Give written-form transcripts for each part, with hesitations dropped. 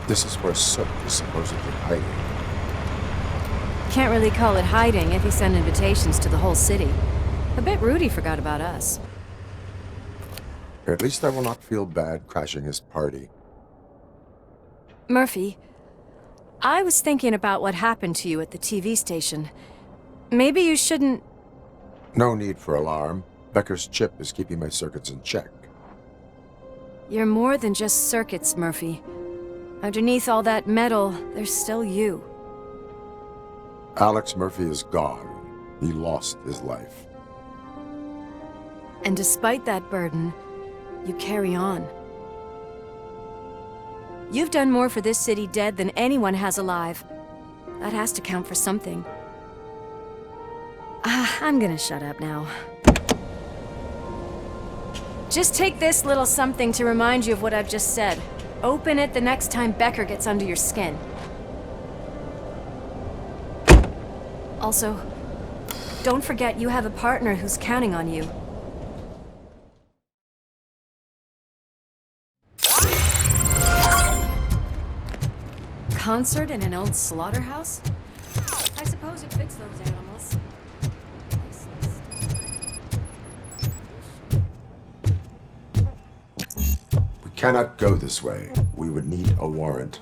This is where Soot is supposedly hiding. Can't really call it hiding if he sent invitations to the whole city. A bit rude he forgot about us. At least I will not feel bad crashing his party. Murphy, I was thinking about what happened to you at the TV station. Maybe you shouldn't... No need for alarm. Becker's chip is keeping my circuits in check. You're more than just circuits, Murphy. Underneath all that metal, there's still you. Alex Murphy is gone. He lost his life. And despite that burden, you carry on. You've done more for this city dead than anyone has alive. That has to count for something. I'm gonna shut up now. Just take this little something to remind you of what I've just said. Open it the next time Becker gets under your skin. Also, don't forget you have a partner who's counting on you. Concert in an old slaughterhouse? I suppose it fits those animals. We cannot go this way. We would need a warrant.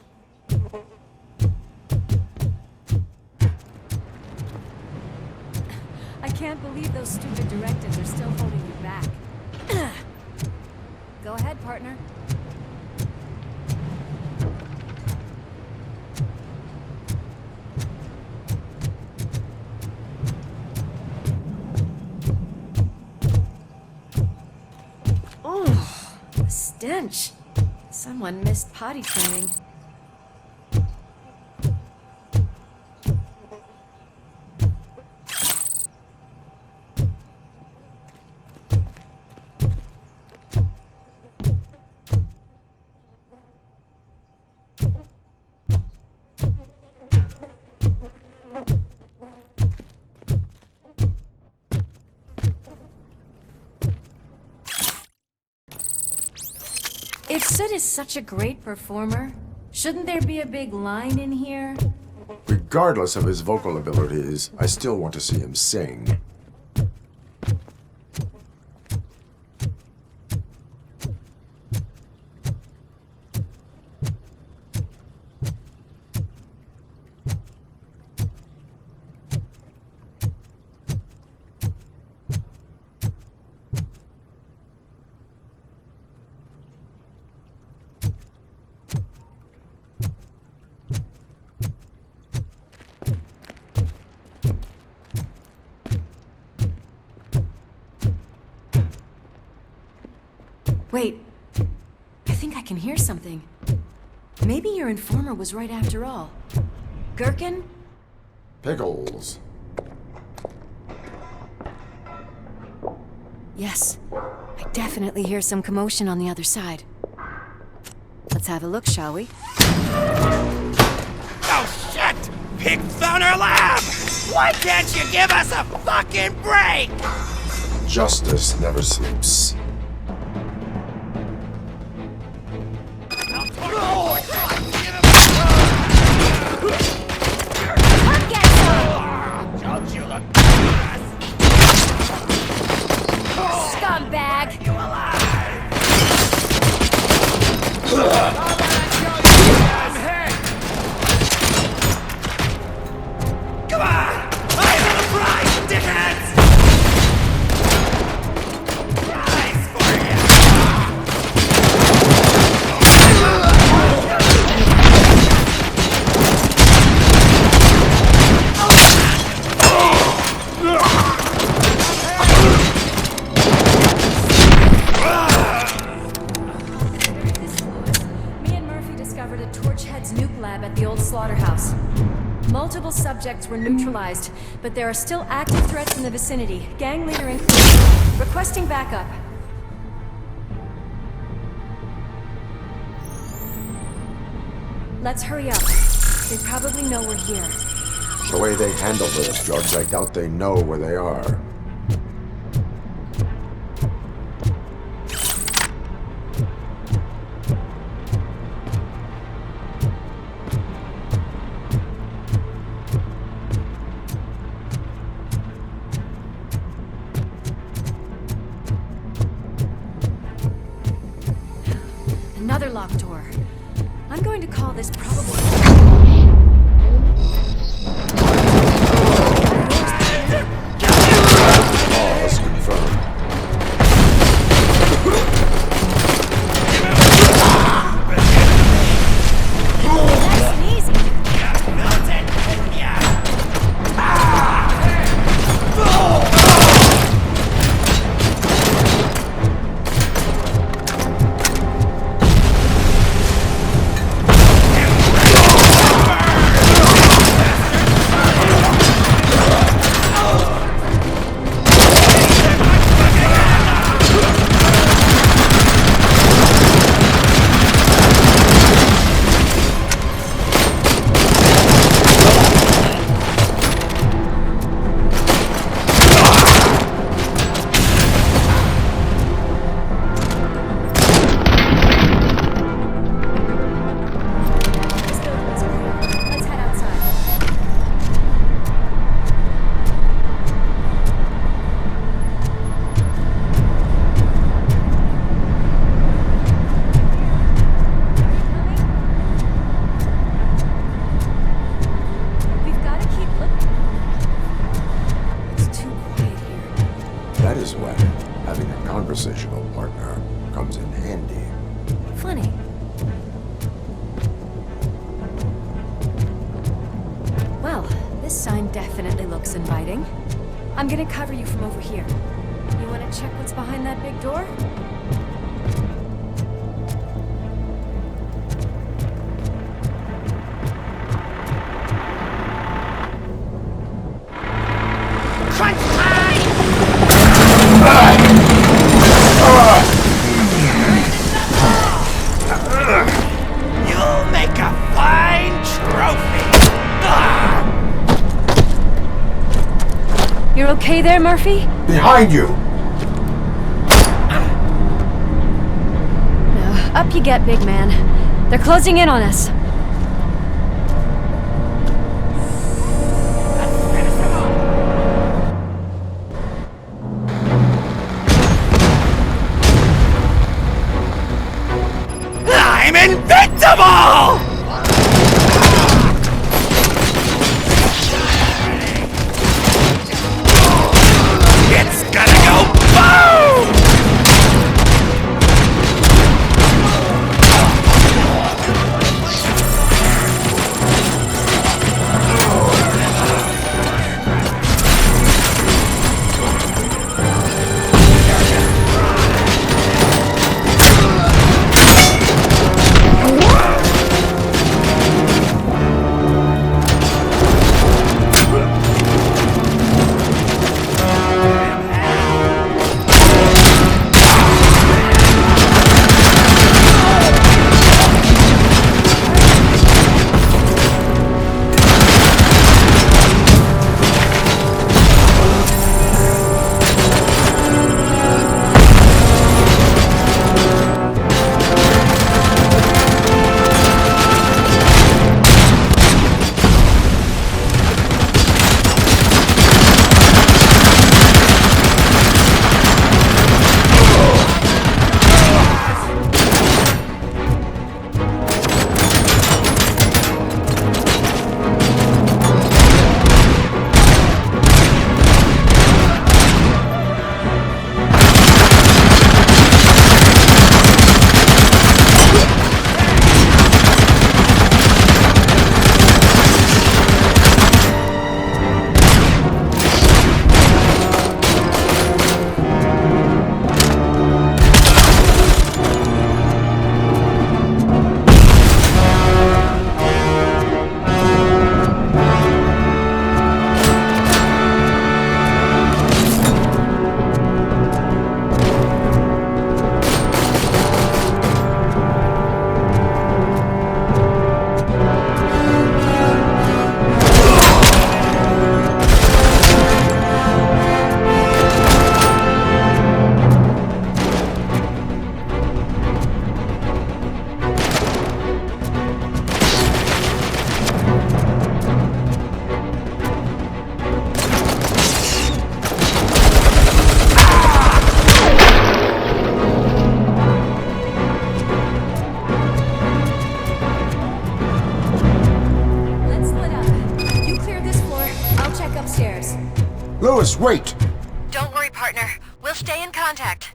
I can't believe those stupid directives are still holding you back. Go ahead, partner. Oh, the stench. Someone missed potty training. If Soot is such a great performer, shouldn't there be a big line in here? Regardless of his vocal abilities, I still want to see him sing. Wait, I think I can hear something. Maybe your informer was right after all. Gherkin? Pickles. Yes, I definitely hear some commotion on the other side. Let's have a look, shall we? Oh shit! Pig found our lab! Why can't you give us a fucking break? Justice never sleeps. Don't you look badass? Scumbag! You alive? Come on! I have a prize, dickheads! Prize for slaughterhouse. Multiple subjects were neutralized, but there are still active threats in the vicinity. Gang leader included. Requesting backup. Let's hurry up. They probably know we're here. The way they handle those drugs, I doubt they know where they are. airlock door. I'm going to call this probably... Pause confirmed. Nice and easy. Let's head outside. We've got to keep looking. It's too quiet here. That is when having a conversational partner comes in handy. Funny. Well, this sign definitely looks inviting. I'm gonna cover you from over here. You wanna check what's behind that big door? Crunch time! You'll make a fine trophy! You're okay there, Murphy? Behind you! No. Up you get, big man. They're closing in on us. I'm invincible! It's gonna go boom! Lois, wait! Don't worry, partner. We'll stay in contact.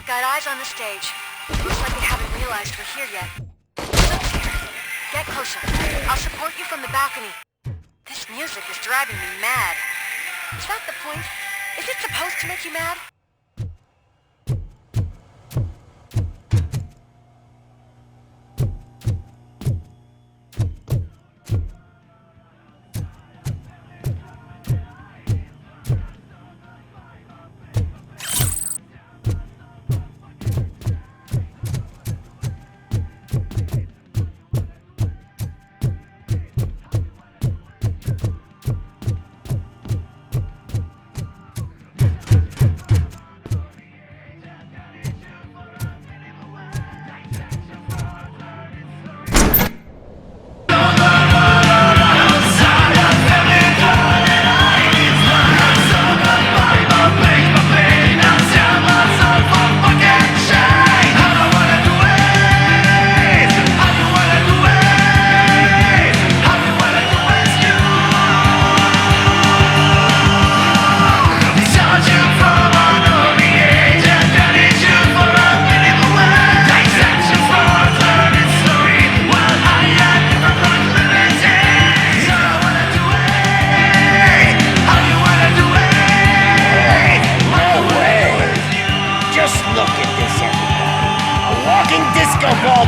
Got eyes on the stage. Looks like they haven't realized we're here yet. Look here. Get closer. I'll support you from the balcony. This music is driving me mad. Is that the point? Is it supposed to make you mad?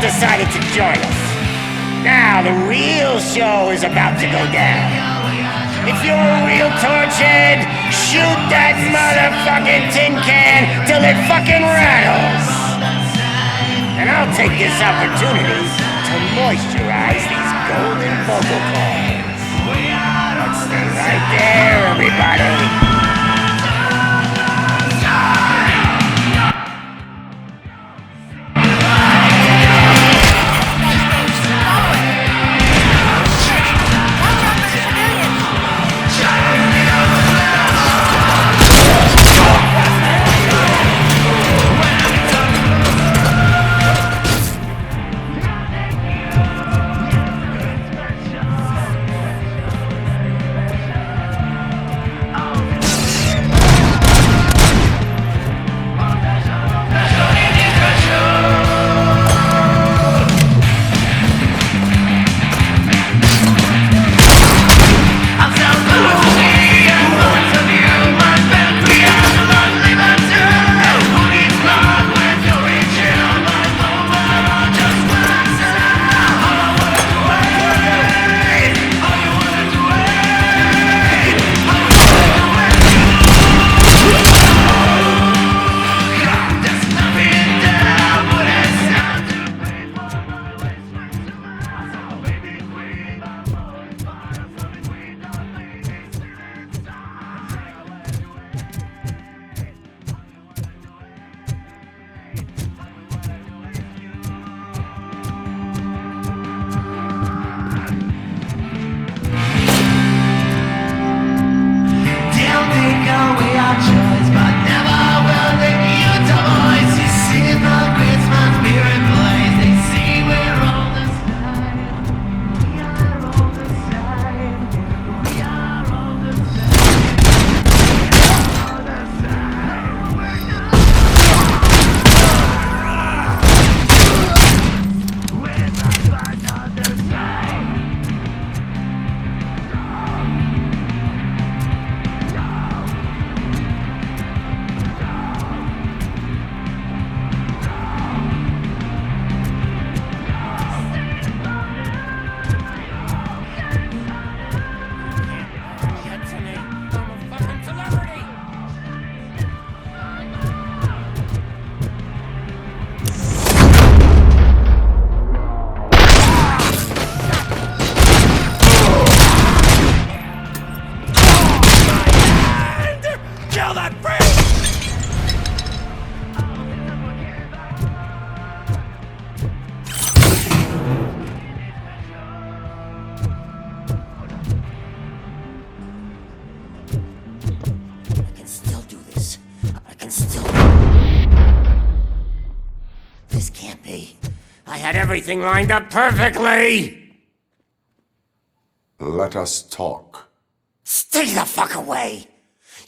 Decided to join us. Now the real show is about to go down. If you're a real torchhead, shoot that motherfucking tin can till it fucking rattles. And I'll take this opportunity to moisturize these golden vocal cords. Let's stay right there, everybody. kill that freak! I can still do this. I can still... This can't be. I had everything lined up perfectly! Let us talk. Stay the fuck away!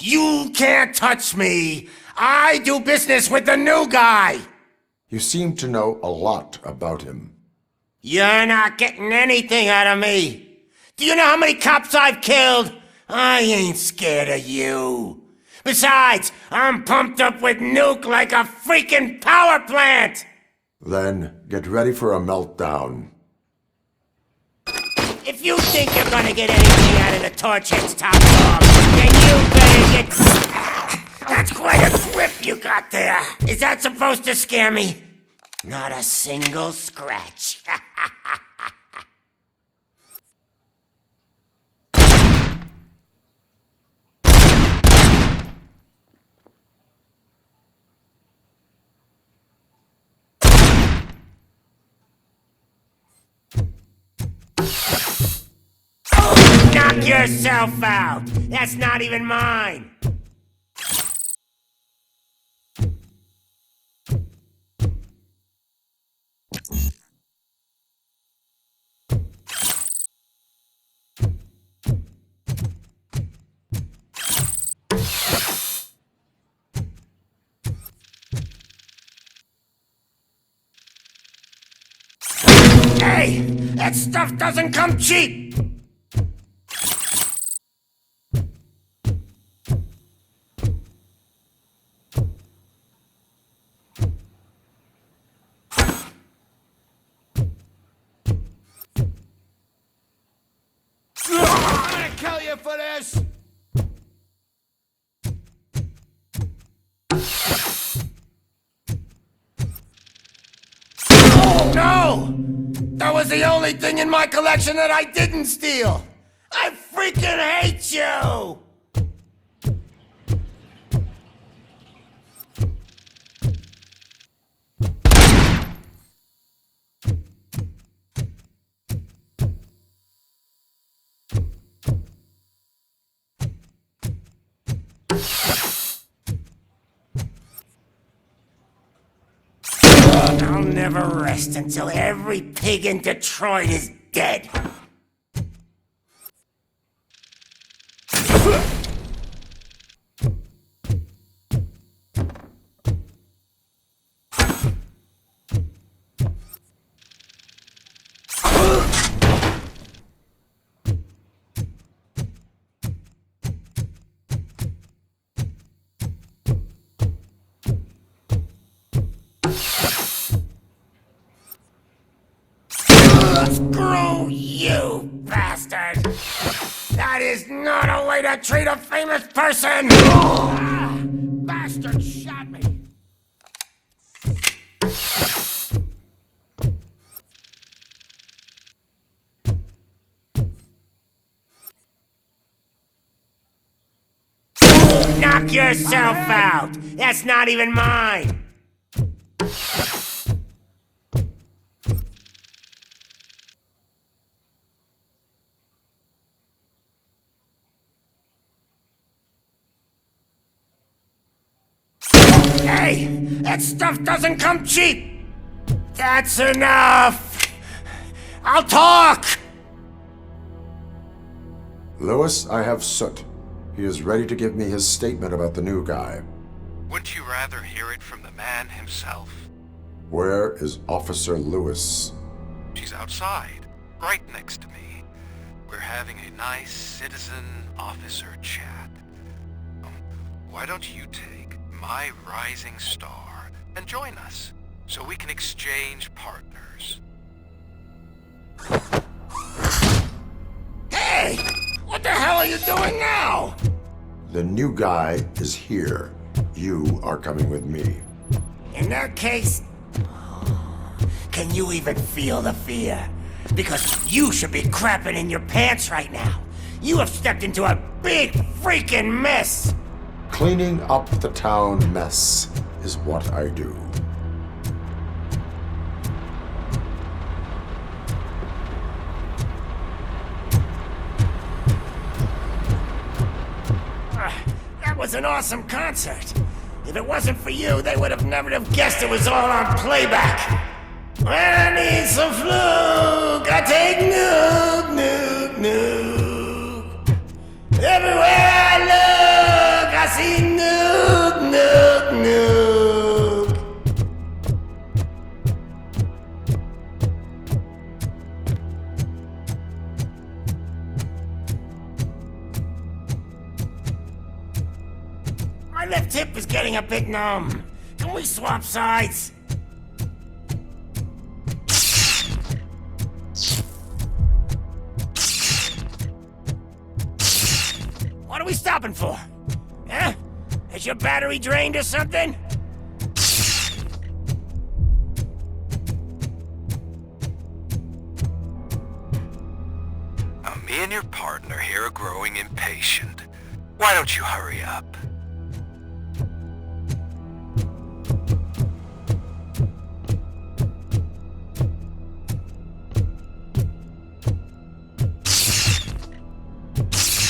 You can't touch me! I do business with the new guy! You seem to know a lot about him. You're not getting anything out of me! Do you know how many cops I've killed? I ain't scared of you. Besides, I'm pumped up with nuke like a freaking power plant! Then get ready for a meltdown. If you think you're gonna get anything out of the Torchhead's top dog, then you better get... That's quite a grip you got there. Is that supposed to scare me? Not a single scratch. Knock yourself out! That's not even mine! Hey! That stuff doesn't come cheap! I'm gonna kill you for this! Oh no! That was the only thing in my collection that I didn't steal! I freaking hate you! I'll never rest until every pig in Detroit is dead. Screw you, bastard! That is not a way to treat a famous person! Ah, bastard shot me! Knock yourself out! That's not even mine! Hey, that stuff doesn't come cheap! That's enough! I'll talk! Lewis, I have Soot. He is ready to give me his statement about the new guy. Wouldn't you rather hear it from the man himself? Where is Officer Lewis? She's outside, right next to me. We're having a nice citizen-officer chat. Why don't you take my rising star and join us, so we can exchange partners? Hey! What the hell are you doing now? The new guy is here. You are coming with me. In that case... Can you even feel the fear? Because you should be crapping in your pants right now. You have stepped into a big freaking mess! Cleaning up the town mess is what I do. That was an awesome concert. If it wasn't for you, they would have never have guessed it was all on playback. When I need some fluke, I take nuke, nuke, nuke. Everywhere I look, I see nuke, nuke, nuke. My left hip is getting a bit numb. Can we swap sides? What are we stopping for? Huh? Is your battery drained or something? Me and your partner here are growing impatient. Why don't you hurry up?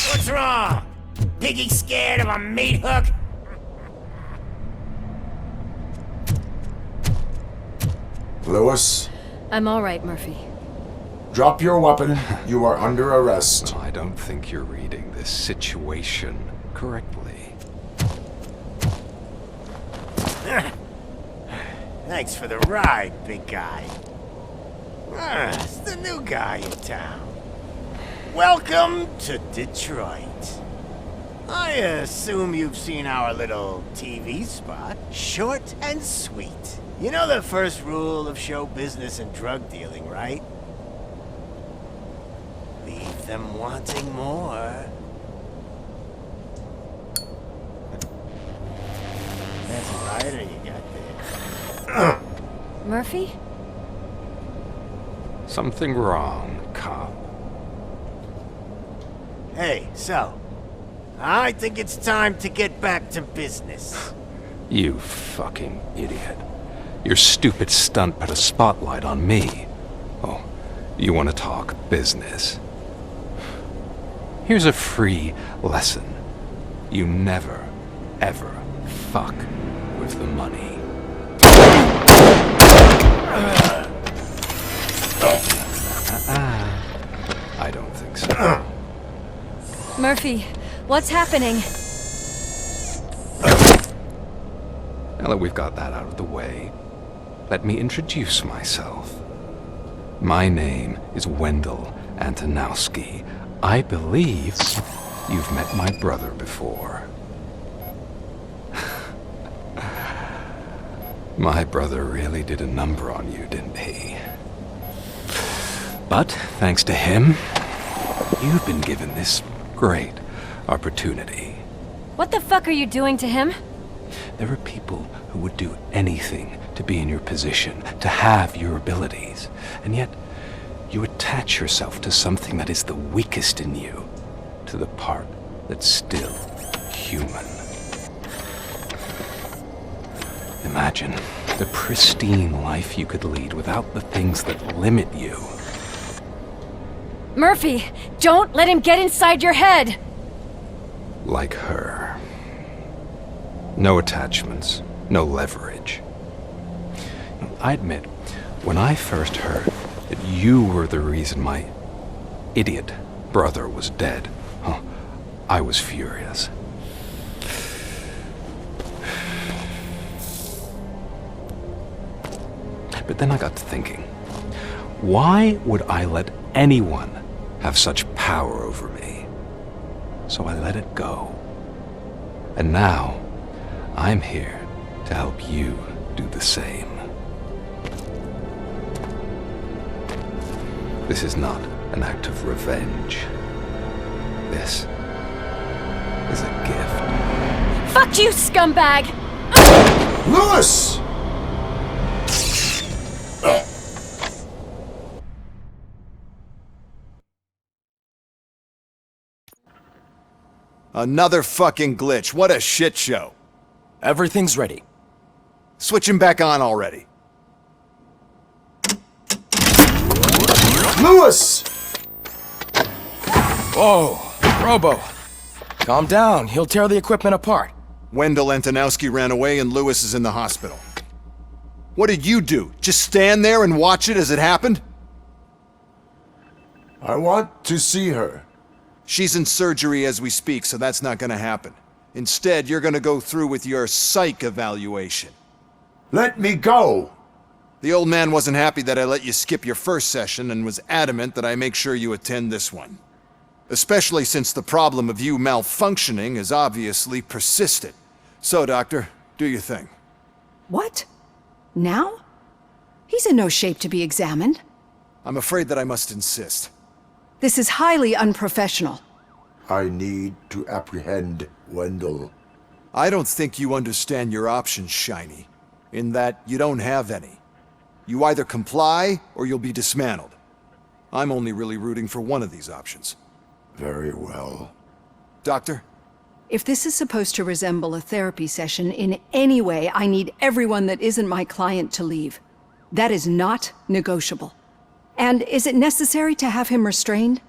What's wrong? Piggy scared of a meat hook? Lewis, I'm all right, Murphy. drop your weapon. You are under arrest. I don't think you're reading this situation correctly. Thanks for the ride, big guy. It's the new guy in town. Welcome to Detroit. I assume you've seen our little TV spot. Short and sweet. You know the first rule of show business and drug dealing, right? Leave them wanting more. That's a lighter you got there. Murphy? Something wrong, cop. Hey, so, I think it's time to get back to business. You fucking idiot. Your stupid stunt put a spotlight on me. Oh, you want to talk business? Here's a free lesson. You never, ever fuck with the money. I don't think so. Murphy, what's happening? Now that we've got that out of the way, let me introduce myself. My name is Wendell Antonowski. I believe you've met my brother before. My brother really did a number on you, didn't he? But thanks to him, you've been given this great opportunity. What the fuck are you doing to him? There are people who would do anything to be in your position, to have your abilities, and yet you attach yourself to something that is the weakest in you, to the part that's still human. Imagine the pristine life you could lead without the things that limit you. Murphy, don't let him get inside your head! Like her. No attachments, no leverage. I admit, when I first heard that you were the reason my idiot brother was dead, I was furious. But then I got to thinking, why would I let anyone have such power over me? So I let it go. And now, I'm here to help you do the same. This is not an act of revenge. This is a gift. Fuck you, scumbag! Lewis! Another fucking glitch. What a shit show. Everything's ready. Switch him back on already. Lewis! Whoa, Robo. Calm down, he'll tear the equipment apart. Wendell Antonowski ran away and Lewis is in the hospital. What did you do? Just stand there and watch it as it happened? I want to see her. She's in surgery as we speak, so that's not gonna happen. Instead, you're gonna go through with your psych evaluation. Let me go! The old man wasn't happy that I let you skip your first session and was adamant that I make sure you attend this one. Especially since the problem of you malfunctioning is obviously persistent. So, Doctor, do your thing. What? Now? He's in no shape to be examined. I'm afraid that I must insist. This is highly unprofessional. I need to apprehend Wendell. I don't think you understand your options, Shiny. In that you don't have any. You either comply or you'll be dismantled. I'm only really rooting for one of these options. Very well. Doctor? If this is supposed to resemble a therapy session in any way, I need everyone that isn't my client to leave. That is not negotiable. And is it necessary to have him restrained?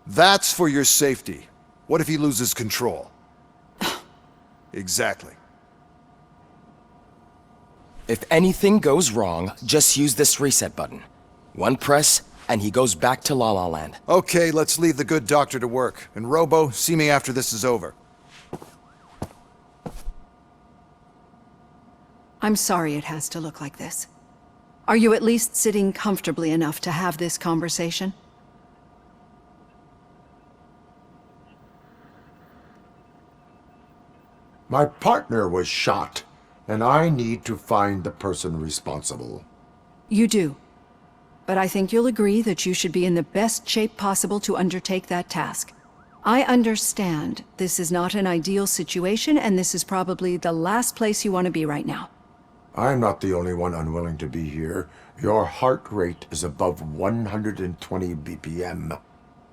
That's for your safety. What if he loses control? Exactly. If anything goes wrong, just use this reset button. One press, and he goes back to La La Land. Okay, let's leave the good doctor to work. And Robo, see me after this is over. I'm sorry it has to look like this. Are you at least sitting comfortably enough to have this conversation? My partner was shot, and I need to find the person responsible. You do. But I think you'll agree that you should be in the best shape possible to undertake that task. I understand this is not an ideal situation, and this is probably the last place you want to be right now. I'm not the only one unwilling to be here. Your heart rate is above 120 BPM.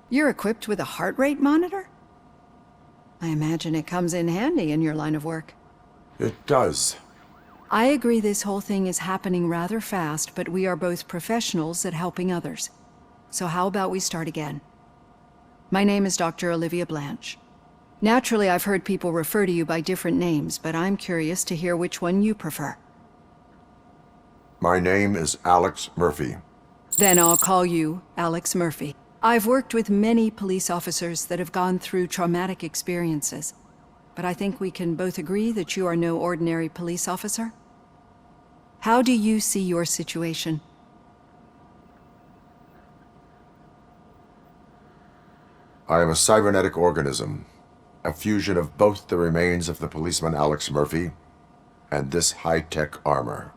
You're equipped with a heart rate monitor? I imagine it comes in handy in your line of work. It does. I agree this whole thing is happening rather fast, but we are both professionals at helping others. So how about we start again? My name is Dr. Olivia Blanche. Naturally, I've heard people refer to you by different names, but I'm curious to hear which one you prefer. My name is Alex Murphy. Then I'll call you Alex Murphy. I've worked with many police officers that have gone through traumatic experiences, but I think we can both agree that you are no ordinary police officer. How do you see your situation? I am a cybernetic organism, a fusion of both the remains of the policeman Alex Murphy and this high-tech armor.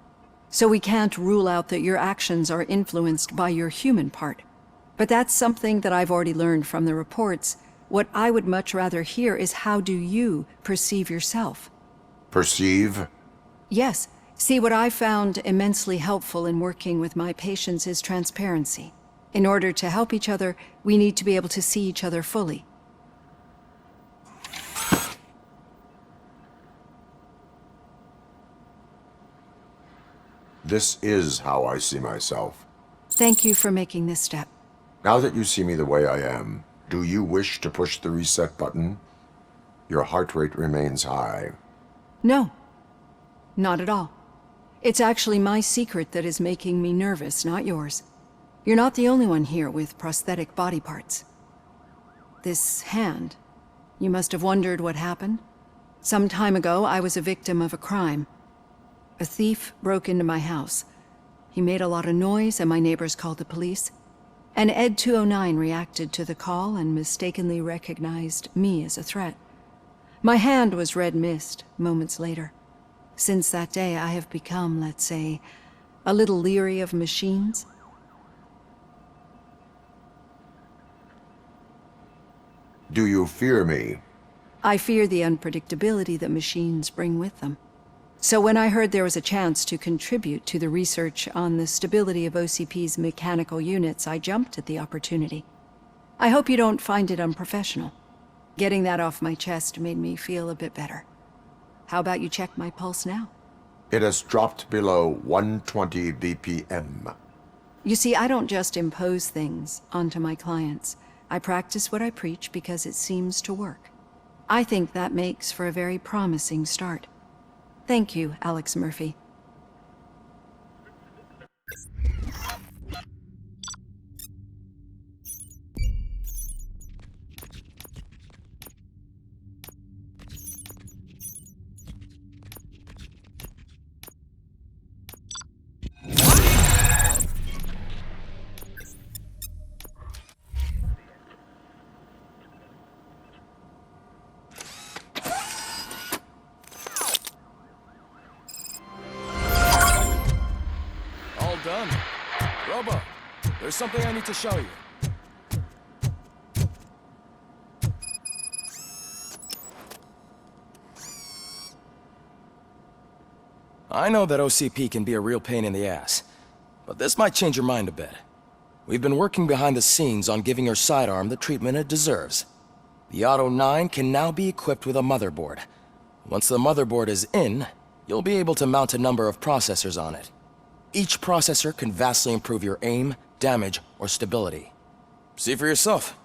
So we can't rule out that your actions are influenced by your human part. But that's something that I've already learned from the reports. What I would much rather hear is how do you perceive yourself? Perceive? Yes. See, what I found immensely helpful in working with my patients is transparency. In order to help each other, we need to be able to see each other fully. This is how I see myself. Thank you for making this step. Now that you see me the way I am, do you wish to push the reset button? Your heart rate remains high. No. Not at all. It's actually my secret that is making me nervous, not yours. You're not the only one here with prosthetic body parts. This hand, you must have wondered what happened. Some time ago, I was a victim of a crime. A thief broke into my house. He made a lot of noise and my neighbors called the police. And Ed 209 reacted to the call and mistakenly recognized me as a threat. My hand was red mist moments later. Since that day, I have become, let's say, a little leery of machines. Do you fear me? I fear the unpredictability that machines bring with them. So when I heard there was a chance to contribute to the research on the stability of OCP's mechanical units, I jumped at the opportunity. I hope you don't find it unprofessional. Getting that off my chest made me feel a bit better. How about you check my pulse now? It has dropped below 120 BPM. You see, I don't just impose things onto my clients. I practice what I preach because it seems to work. I think that makes for a very promising start. Thank you, Alex Murphy. All done. Robo, there's something I need to show you. I know that OCP can be a real pain in the ass, but this might change your mind a bit. We've been working behind the scenes on giving your sidearm the treatment it deserves. The Auto 9 can now be equipped with a motherboard. Once the motherboard is in, you'll be able to mount a number of processors on it. Each processor can vastly improve your aim, damage, or stability. See for yourself.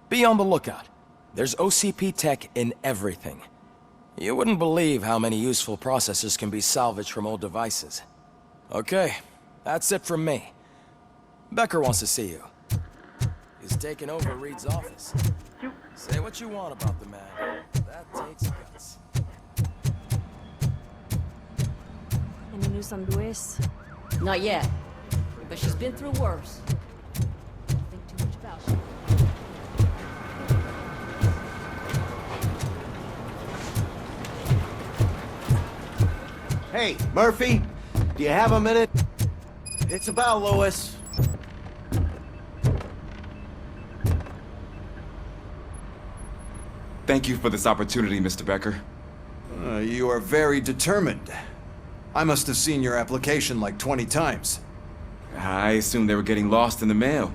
Be on the lookout. There's OCP tech in everything. You wouldn't believe how many useful processors can be salvaged from old devices. Okay, that's it from me. Becker wants to see you. He's taken over Reed's office. Say what you want about the man. That takes guts. Any news on Luis? Not yet, but she's been through worse. Don't think too much about it. Hey, Murphy, do you have a minute? It's about Lewis. Thank you for this opportunity, Mr. Becker. You are very determined. I must have seen your application like 20 times. I assumed they were getting lost in the mail.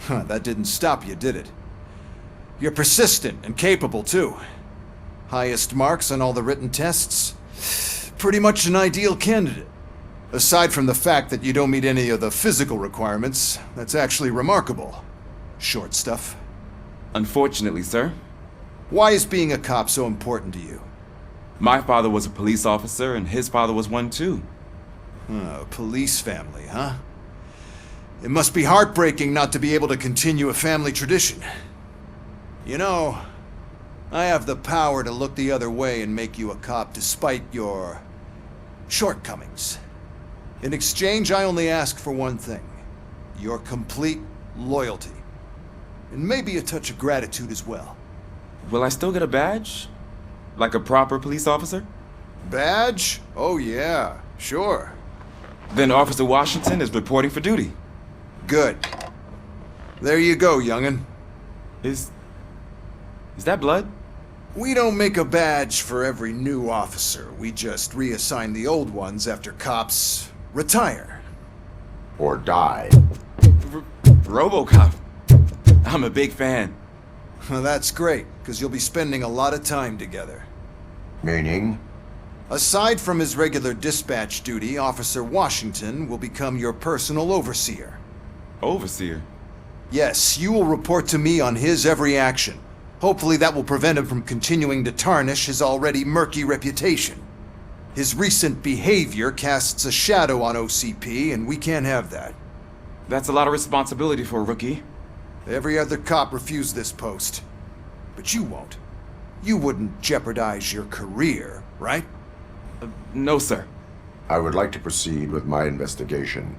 That didn't stop you, did it? You're persistent and capable, too. Highest marks on all the written tests. Pretty much an ideal candidate. Aside from the fact that you don't meet any of the physical requirements, that's actually remarkable. Short stuff. Unfortunately, sir. Why is being a cop so important to you? My father was a police officer, and his father was one too. A police family, huh? It must be heartbreaking not to be able to continue a family tradition. You know, I have the power to look the other way and make you a cop despite your shortcomings. In exchange, I only ask for one thing. Your complete loyalty. And maybe a touch of gratitude as well. Will I still get a badge? Like a proper police officer? Badge? Oh yeah, sure. Then Officer Washington is reporting for duty. Good. There you go, young'un. Is that blood? We don't make a badge for every new officer. We just reassign the old ones after cops retire. Or die. RoboCop. I'm a big fan. That's great, because you'll be spending a lot of time together. Meaning? Aside from his regular dispatch duty, Officer Washington will become your personal overseer. Overseer? Yes, you will report to me on his every action. Hopefully that will prevent him from continuing to tarnish his already murky reputation. His recent behavior casts a shadow on OCP, and we can't have that. That's a lot of responsibility for a rookie. Every other cop refused this post. But you won't. You wouldn't jeopardize your career, right? No, sir. I would like to proceed with my investigation,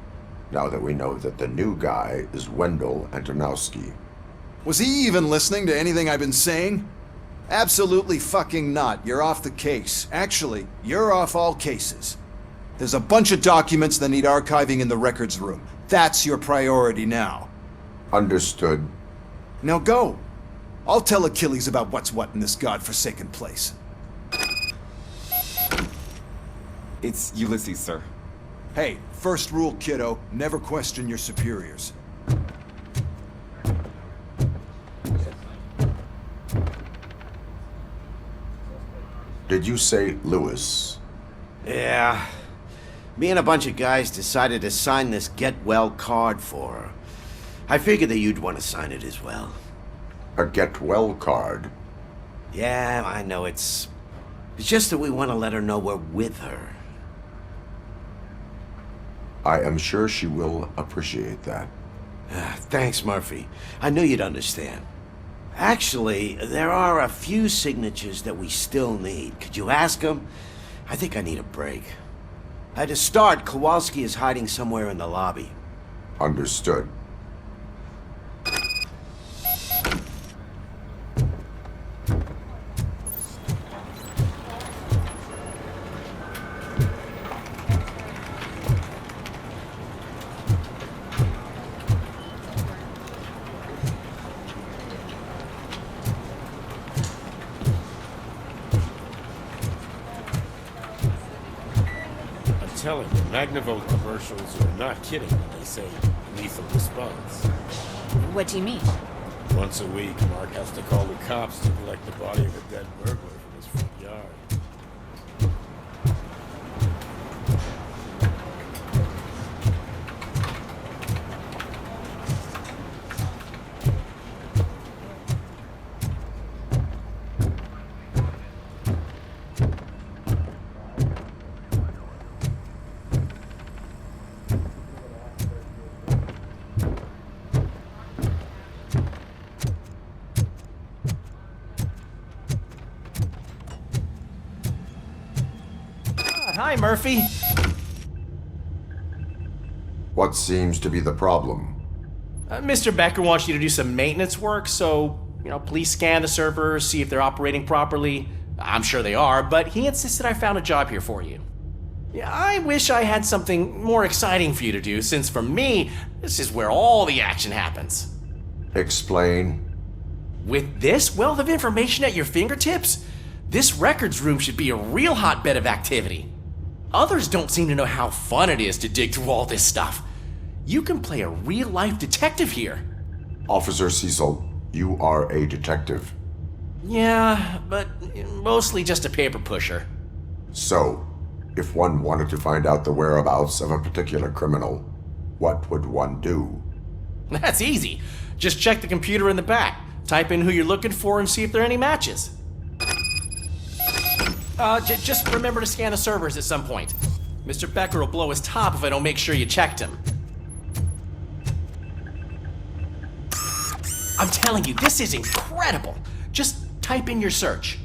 now that we know that the new guy is Wendell Antonowski. Was he even listening to anything I've been saying? Absolutely fucking not. You're off the case. Actually, you're off all cases. There's a bunch of documents that need archiving in the records room. That's your priority now. Understood. Now go. I'll tell Achilles about what's what in this godforsaken place. It's Ulysses, sir. Hey, first rule, kiddo, never question your superiors. Did you say Lewis? Yeah. Me and a bunch of guys decided to sign this get well card for her. I figured that you'd want to sign it as well. A get well card? Yeah, I know it's just that we want to let her know we're with her. I am sure she will appreciate that. Thanks, Murphy. I knew you'd understand. Actually, there are a few signatures that we still need. Could you ask them? I think I need a break. To start, Kowalski is hiding somewhere in the lobby. Understood. Telling you, Magnavolt commercials are not kidding when they say lethal response. What do you mean? Once a week, Mark has to call the cops to collect the body of a dead burglar from his front yard. Hi, Murphy. What seems to be the problem? Mr. Becker wants you to do some maintenance work, so, please scan the servers, see if they're operating properly. I'm sure they are, but he insisted I found a job here for you. Yeah, I wish I had something more exciting for you to do, since for me, this is where all the action happens. Explain. With this wealth of information at your fingertips, this records room should be a real hotbed of activity. Others don't seem to know how fun it is to dig through all this stuff. You can play a real-life detective here. Officer Cecil, you are a detective. Yeah, but mostly just a paper pusher. So, if one wanted to find out the whereabouts of a particular criminal, what would one do? That's easy. Just check the computer in the back, type in who you're looking for, and see if there are any matches. Just remember to scan the servers at some point. Mr. Becker will blow his top if I don't make sure you checked him. I'm telling you, this is incredible. Just type in your search.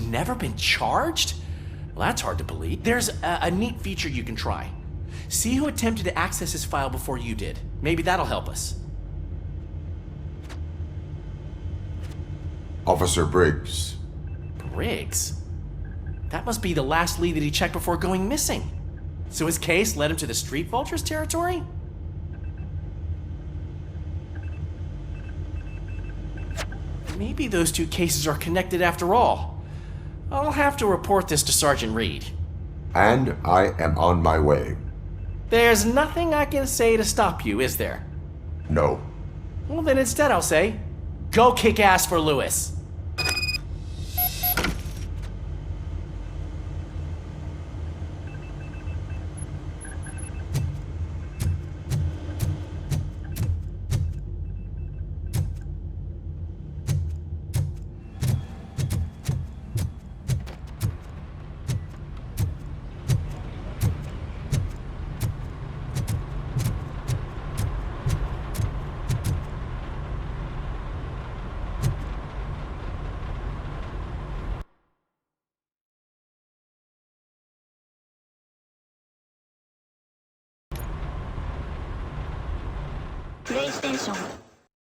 never been charged? Well, that's hard to believe. There's a neat feature you can try. See who attempted to access his file before you did. Maybe that'll help us. Officer Briggs. Briggs? That must be the last lead that he checked before going missing. So his case led him to the Street Vultures territory? Maybe those two cases are connected after all. I'll have to report this to Sergeant Reed. And I am on my way. There's nothing I can say to stop you, is there? No. Well, then instead I'll say, go kick ass for Lewis. PlayStation